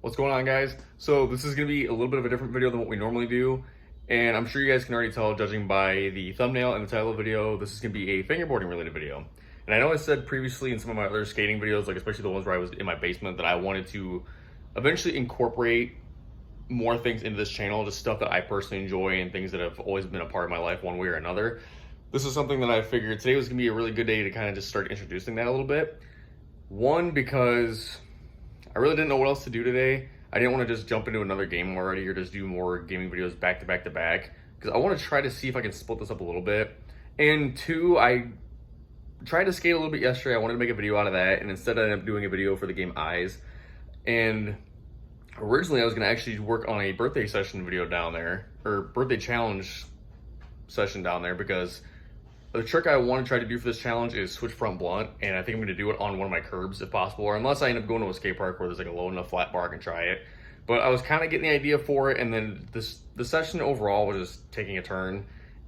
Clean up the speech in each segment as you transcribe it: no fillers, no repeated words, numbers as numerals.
What's going on, guys? So this is going to be a little bit of a different video than what we normally do, and I'm sure you guys can already tell, judging by the thumbnail and the title of the video, this is going to be a fingerboarding related video. And I know I said previously in some of my other skating videos, like especially the ones where I was in my basement, that I wanted to eventually incorporate more things into this channel, just stuff that I personally enjoy and things that have always been a part of my life one way or another. This is something that I figured today was going to be a really good day to kind of just start introducing that a little bit. One, because I really didn't know what else to do today. I didn't want to just jump into another game already or just do more gaming videos back to back to back, because I want to try to see if I can split this up a little bit. And two, I tried to skate a little bit yesterday. I wanted to make a video out of that, and instead I ended up doing a video for the game Eyes. And originally I was going to actually work on a birthday session video down there, or birthday challenge session down there, because the trick I want to try to do for this challenge is switch front blunt, and I think I'm going to do it on one of my curbs if possible, or unless I end up going to a skate park where there's like a low enough flat bar I can try it. But I was kind of getting the idea for it, and then the session overall was just taking a turn,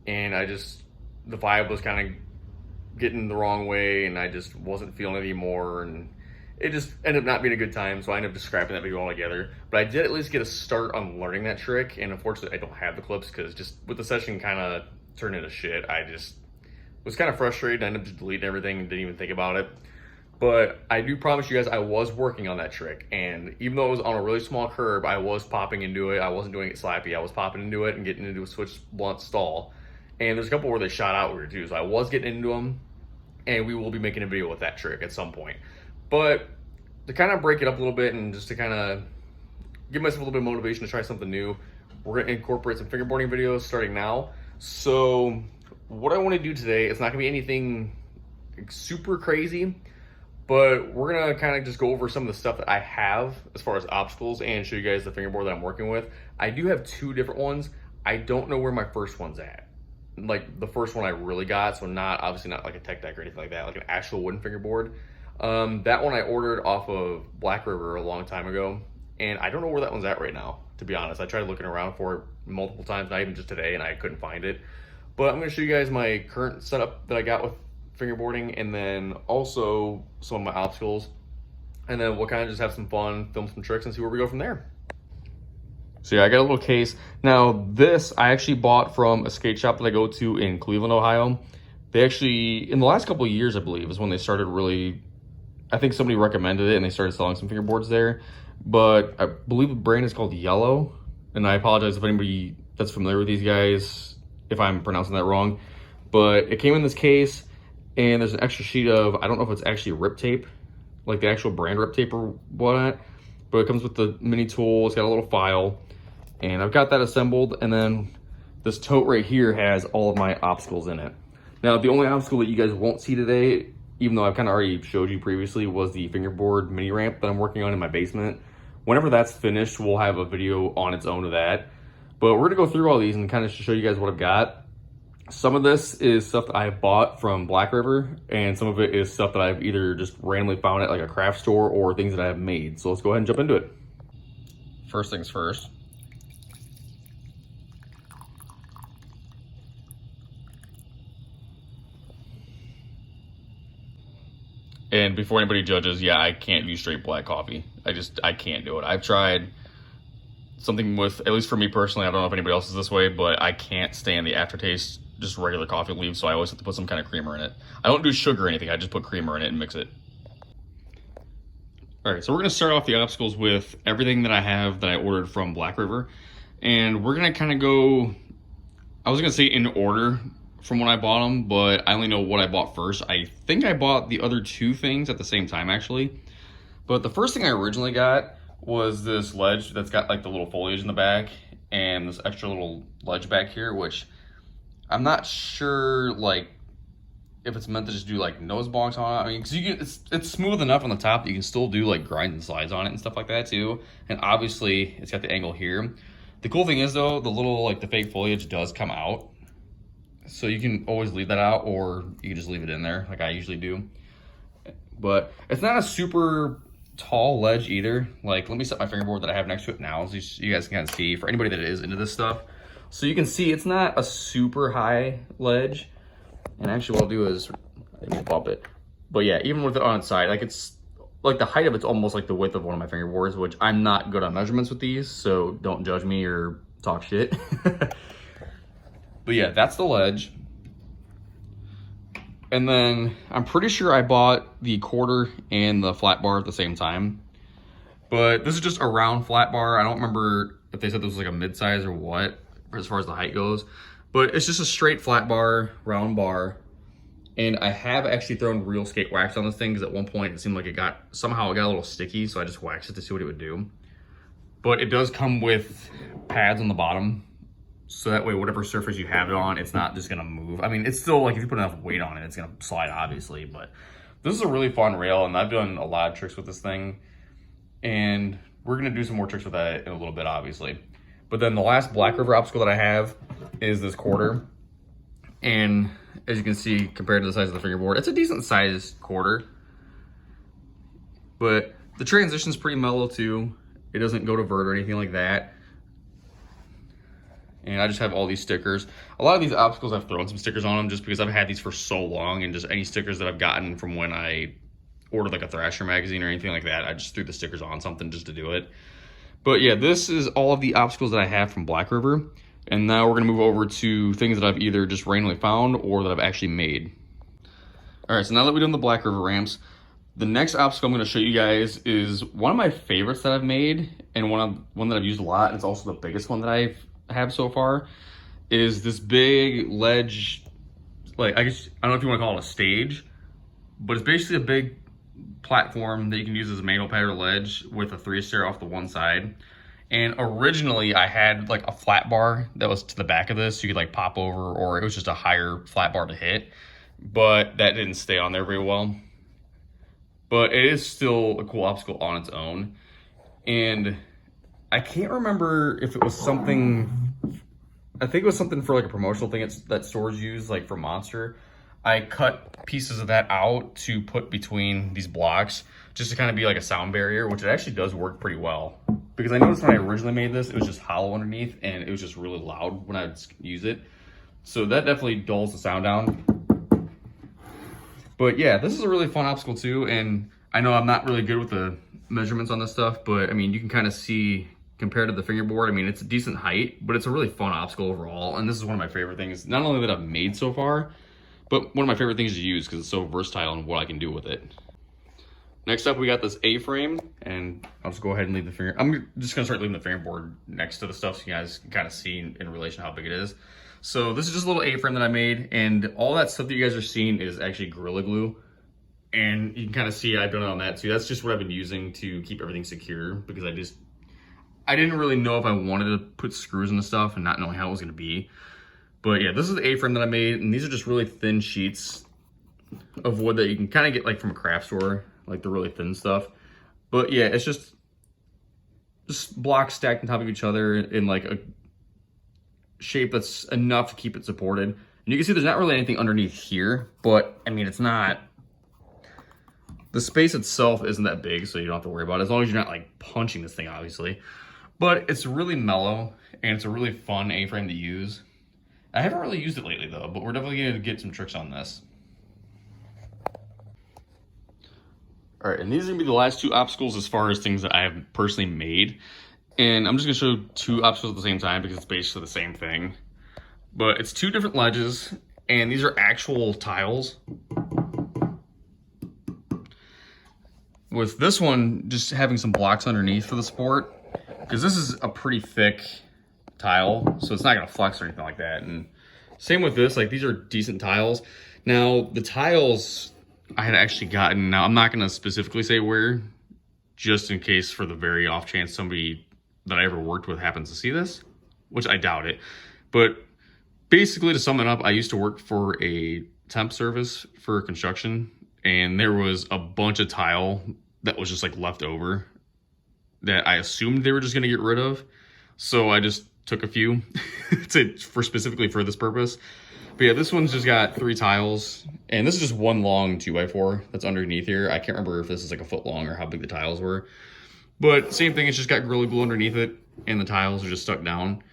and the vibe was kind of getting the wrong way, and I just wasn't feeling it anymore, and it just ended up not being a good time, so I ended up just scrapping that video altogether. But I did at least get a start on learning that trick, and unfortunately I don't have the clips, because just with the session kind of turned into shit, I just was kind of frustrated. I ended up just deleting everything and didn't even think about it. But I do promise you guys I was working on that trick, and even though it was on a really small curb, I was popping into it. I wasn't doing it slappy. I was popping into it and getting into a switch blunt stall. And there's a couple where they shot out weird too, so I was getting into them, and we will be making a video with that trick at some point. But to kind of break it up a little bit and just to kind of give myself a little bit of motivation to try something new, we're going to incorporate some fingerboarding videos starting now. So what I want to do today, it's not going to be anything super crazy, but we're going to kind of just go over some of the stuff that I have as far as obstacles and show you guys the fingerboard that I'm working with. I do have two different ones. I don't know where my first one's at. Like the first one I really got, so obviously not like a tech deck or anything like that, like an actual wooden fingerboard. That one I ordered off of Black River a long time ago, and I don't know where that one's at right now, to be honest. I tried looking around for it multiple times, not even just today, and I couldn't find it. But I'm going to show you guys my current setup that I got with fingerboarding, and then also some of my obstacles. And then we'll kind of just have some fun, film some tricks, and see where we go from there. So yeah, I got a little case. Now this I actually bought from a skate shop that I go to in Cleveland, Ohio. They actually, in the last couple of years, I believe, is when they started really, I think somebody recommended it and they started selling some fingerboards there. But I believe the brand is called Yellow. And I apologize if anybody that's familiar with these guys, if I'm pronouncing that wrong. But it came in this case, and there's an extra sheet of, I don't know if it's actually rip tape, like the actual brand rip tape or what, but it comes with the mini tool. It's got a little file, and I've got that assembled. And then this tote right here has all of my obstacles in it. Now, the only obstacle that you guys won't see today, even though I've kind of already showed you previously, was the fingerboard mini ramp that I'm working on in my basement. Whenever that's finished, we'll have a video on its own of that. But we're gonna go through all these and kind of show you guys what I've got. Some of this is stuff that I bought from Black River, and some of it is stuff that I've either just randomly found at like a craft store or things that I have made. So let's go ahead and jump into it. First things first. And before anybody judges, yeah, I can't use straight black coffee. I can't do it. I've tried something with, at least for me personally, I don't know if anybody else is this way, but I can't stand the aftertaste, just regular coffee leaves, so I always have to put some kind of creamer in it. I don't do sugar or anything, I just put creamer in it and mix it. All right, so we're gonna start off the obstacles with everything that I have that I ordered from Black River. And we're gonna kind of go, I was gonna say in order from when I bought them, but I only know what I bought first. I think I bought the other two things at the same time, actually. But the first thing I originally got was this ledge that's got like the little foliage in the back and this extra little ledge back here, which I'm not sure like if it's meant to just do like nose bonks on it. I mean, because it's smooth enough on the top that you can still do like grinds and slides on it and stuff like that too. And obviously it's got the angle here. The cool thing is though, the little like the fake foliage does come out, so you can always leave that out, or you can just leave it in there like I usually do. But it's not a super tall ledge either. Like, let me set my fingerboard that I have next to it now so you guys can kind of see, for anybody that is into this stuff. So you can see it's not a super high ledge. And actually what I'll do is, I can bump it. But yeah, even with it on its side, like it's like the height of it's almost like the width of one of my fingerboards, which I'm not good on measurements with these, so don't judge me or talk shit. But yeah, that's the ledge. And then I'm pretty sure I bought the quarter and the flat bar at the same time. But this is just a round flat bar. I don't remember if they said this was like a mid-size or what, as far as the height goes. But it's just a straight flat bar, round bar. And I have actually thrown real skate wax on this thing because at one point it seemed like somehow it got a little sticky, so I just waxed it to see what it would do. But it does come with pads on the bottom, so that way whatever surface you have it on, it's not just gonna move. I mean, it's still like if you put enough weight on it, it's gonna slide obviously, but this is a really fun rail and I've done a lot of tricks with this thing. And we're gonna do some more tricks with that in a little bit, obviously. But then the last Black River obstacle that I have is this quarter. And as you can see, compared to the size of the fingerboard, it's a decent sized quarter. But the transition's pretty mellow too. It doesn't go to vert or anything like that. And I just have all these stickers. A lot of these obstacles I've thrown some stickers on them just because I've had these for so long, and just any stickers that I've gotten from when I ordered like a Thrasher magazine or anything like that, I just threw the stickers on something just to do it. But yeah, this is all of the obstacles that I have from Black River. And now we're gonna move over to things that I've either just randomly found or that I've actually made. All right, so now that we've done the Black River ramps, the next obstacle I'm gonna show you guys is one of my favorites that I've made, and one that I've used a lot, and it's also the biggest one that I have so far, is this big ledge, like I don't know if you wanna call it a stage, but it's basically a big platform that you can use as a manual pad or ledge with a 3-stair off the one side. And originally I had like a flat bar that was to the back of this, so you could like pop over, or it was just a higher flat bar to hit, but that didn't stay on there very well. But it is still a cool obstacle on its own. And I can't remember if it was something, I think it was something for like a promotional thing that stores use, like for Monster. I cut pieces of that out to put between these blocks just to kind of be like a sound barrier, which it actually does work pretty well. Because I noticed when I originally made this, it was just hollow underneath and it was just really loud when I would use it. So that definitely dulls the sound down. But yeah, this is a really fun obstacle too. And I know I'm not really good with the measurements on this stuff, but I mean, you can kind of see compared to the fingerboard, I mean, it's a decent height, but it's a really fun obstacle overall. And this is one of my favorite things, not only that I've made so far, but one of my favorite things to use because it's so versatile in what I can do with it. Next up, we got this A-frame, and I'll just go ahead and leave the finger. I'm just gonna start leaving the fingerboard next to the stuff so you guys can kind of see in relation to how big it is. So this is just a little A-frame that I made, and all that stuff that you guys are seeing is actually Gorilla Glue. And you can kind of see I've done it on that too. That's just what I've been using to keep everything secure because I didn't really know if I wanted to put screws in the stuff and not knowing how it was gonna be. But yeah, this is the A-frame that I made, and these are just really thin sheets of wood that you can kind of get like from a craft store, like the really thin stuff. But yeah, it's just blocks stacked on top of each other in like a shape that's enough to keep it supported. And you can see there's not really anything underneath here, but I mean, the space itself isn't that big, so you don't have to worry about it, as long as you're not like punching this thing, obviously. But it's really mellow, and it's a really fun A-frame to use. I haven't really used it lately though, but we're definitely gonna get some tricks on this. All right, and these are gonna be the last two obstacles as far as things that I have personally made. And I'm just gonna show two obstacles at the same time because it's basically the same thing. But it's two different ledges, and these are actual tiles. With this one, just having some blocks underneath for the support, because this is a pretty thick tile, so it's not gonna flex or anything like that. And same with this, like these are decent tiles. Now the tiles I had actually gotten, now I'm not gonna specifically say where, just in case for the very off chance somebody that I ever worked with happens to see this, which I doubt it. But basically to sum it up, I used to work for a temp service for construction, and there was a bunch of tile that was just like left over that I assumed they were just gonna get rid of. So I just took a few specifically for this purpose. But yeah, this one's just got 3 tiles, and this is just one long 2x4 that's underneath here. I can't remember if this is like a foot long or how big the tiles were. But same thing, it's just got Gorilla Glue underneath it, and the tiles are just stuck down.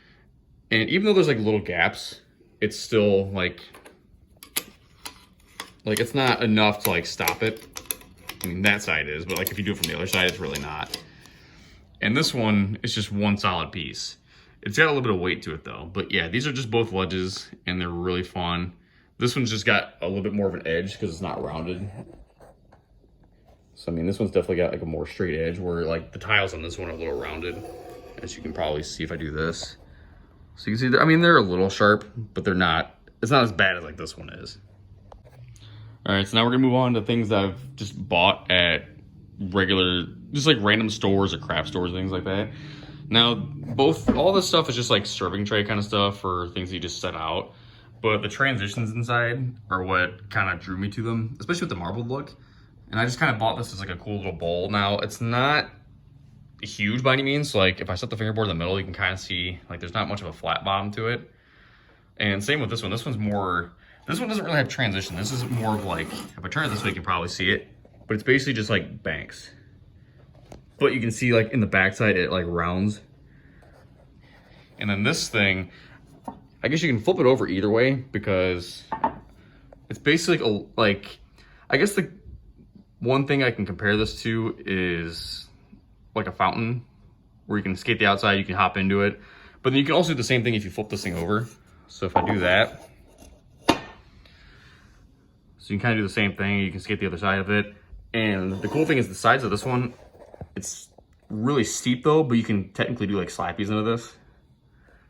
And even though there's like little gaps, it's still like it's not enough to like stop it. I mean, that side is, but like if you do it from the other side, it's really not. And this one is just one solid piece. It's got a little bit of weight to it though. But yeah, these are just both ledges and they're really fun. This one's just got a little bit more of an edge because it's not rounded. So I mean, this one's definitely got like a more straight edge where like the tiles on this one are a little rounded. As you can probably see if I do this. So you can see, I mean, they're a little sharp, but they're not, it's not as bad as like this one is. All right, so now we're gonna move on to things that I've just bought at regular, just like random stores or craft stores, things like that. Now, all this stuff is just like serving tray kind of stuff or things you just set out. But the transitions inside are what kind of drew me to them, especially with the marbled look. And I just kind of bought this as like a cool little bowl. Now, it's not huge by any means. So like if I set the fingerboard in the middle, you can kind of see like there's not much of a flat bottom to it. And same with this one. This one doesn't really have transition. This is more of like, if I turn it this way, you can probably see it. But it's basically just like banks. But you can see like in the backside, it like rounds. And then this thing, I guess you can flip it over either way because it's basically like, I guess the one thing I can compare this to is like a fountain where you can skate the outside, you can hop into it. But then you can also do the same thing if you flip this thing over. So if I do that, so you can kind of do the same thing. You can skate the other side of it. And the cool thing is the sides of this one, it's really steep though, but you can technically do like slappies into this.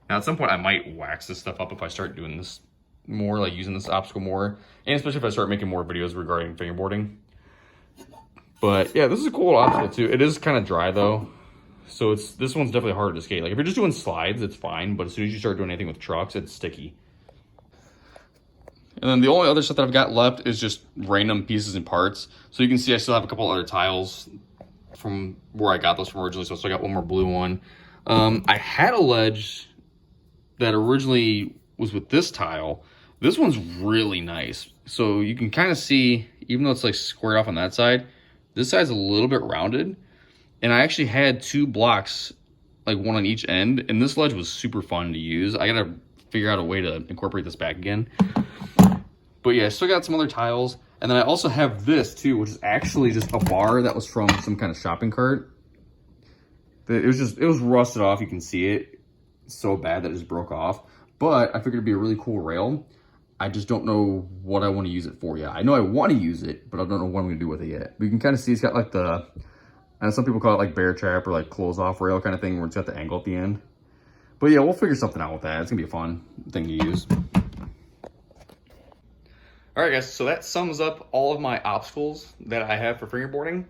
Now at some point I might wax this stuff up if I start doing this more, like using this obstacle more. And especially if I start making more videos regarding fingerboarding. But yeah, this is a cool obstacle too. It is kind of dry though. So this one's definitely harder to skate. Like if you're just doing slides, it's fine. But as soon as you start doing anything with trucks, it's sticky. And then the only other stuff that I've got left is just random pieces and parts. So you can see I still have a couple other tiles from where I got those from originally. So I still got one more blue one. I had a ledge that originally was with this tile. This one's really nice. So you can kind of see, even though it's like squared off on that side, this side's a little bit rounded. And I actually had two blocks, like one on each end. And this ledge was super fun to use. I gotta figure out a way to incorporate this back again. But yeah, I still got some other tiles. And then I also have this too, which is actually just a bar that was from some kind of shopping cart. It was rusted off. You can see it. It's so bad that it just broke off. But I figured it'd be a really cool rail. I just don't know what I want to use it for yet. I know I want to use it, but I don't know what I'm going to do with it yet. But you can kind of see it's got like the, and some people call it like bear trap or like close off rail kind of thing where it's got the angle at the end. But yeah, we'll figure something out with that. It's going to be a fun thing to use. All right, guys, so that sums up all of my obstacles that I have for fingerboarding.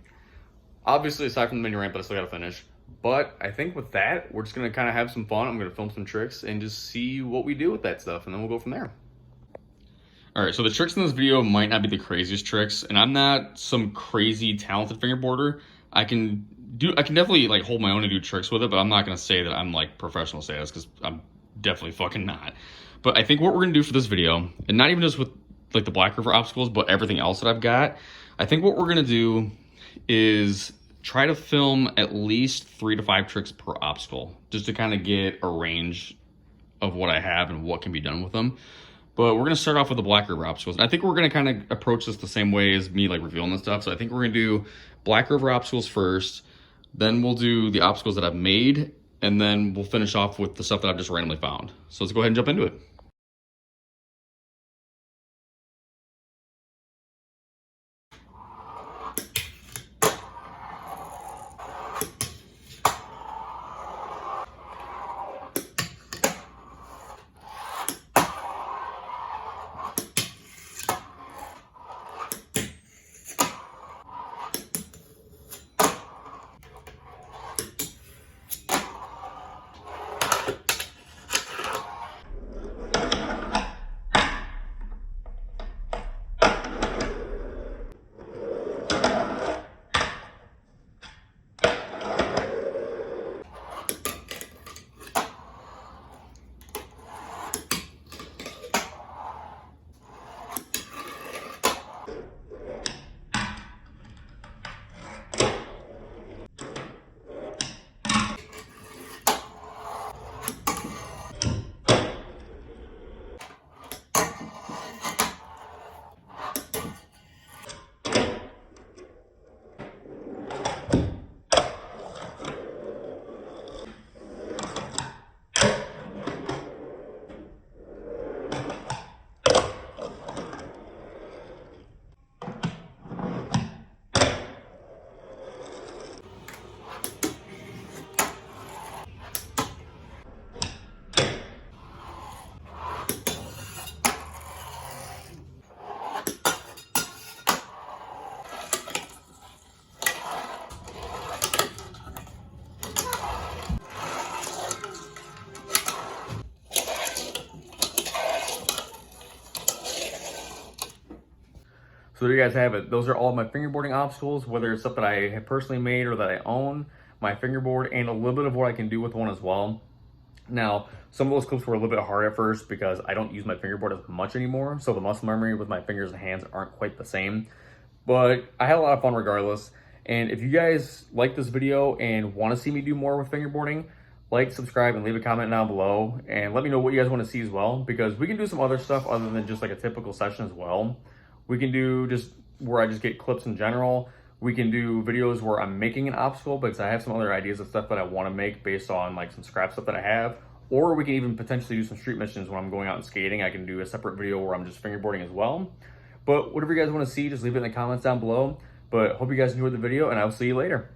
Obviously, aside from the mini ramp that I still got to finish. But I think with that, we're just going to kind of have some fun. I'm going to film some tricks and just see what we do with that stuff, and then we'll go from there. All right, so the tricks in this video might not be the craziest tricks, and I'm not some crazy talented fingerboarder. I can definitely like hold my own and do tricks with it, but I'm not going to say that I'm like professional status because I'm definitely fucking not. But I think what we're going to do for this video, and not even just with like the Black River obstacles, but everything else that I've got, I think what we're going to do is try to film at least 3 to 5 tricks per obstacle, just to kind of get a range of what I have and what can be done with them. But we're going to start off with the Black River obstacles. And I think we're going to kind of approach this the same way as me like revealing this stuff. So I think we're going to do Black River obstacles first, then we'll do the obstacles that I've made, and then we'll finish off with the stuff that I've just randomly found. So let's go ahead and jump into it. So there you guys have it. Those are all my fingerboarding obstacles, whether it's stuff that I have personally made or that I own, my fingerboard, and a little bit of what I can do with one as well. Now, some of those clips were a little bit hard at first because I don't use my fingerboard as much anymore, so the muscle memory with my fingers and hands aren't quite the same. But I had a lot of fun regardless. And if you guys like this video and want to see me do more with fingerboarding, like, subscribe, and leave a comment down below. And let me know what you guys want to see as well, because we can do some other stuff other than just like a typical session as well. We can do just where I just get clips in general. We can do videos where I'm making an obstacle because I have some other ideas of stuff that I want to make based on like some scrap stuff that I have. Or we can even potentially do some street missions when I'm going out and skating. I can do a separate video where I'm just fingerboarding as well. But whatever you guys want to see, just leave it in the comments down below. But hope you guys enjoyed the video, and I'll see you later.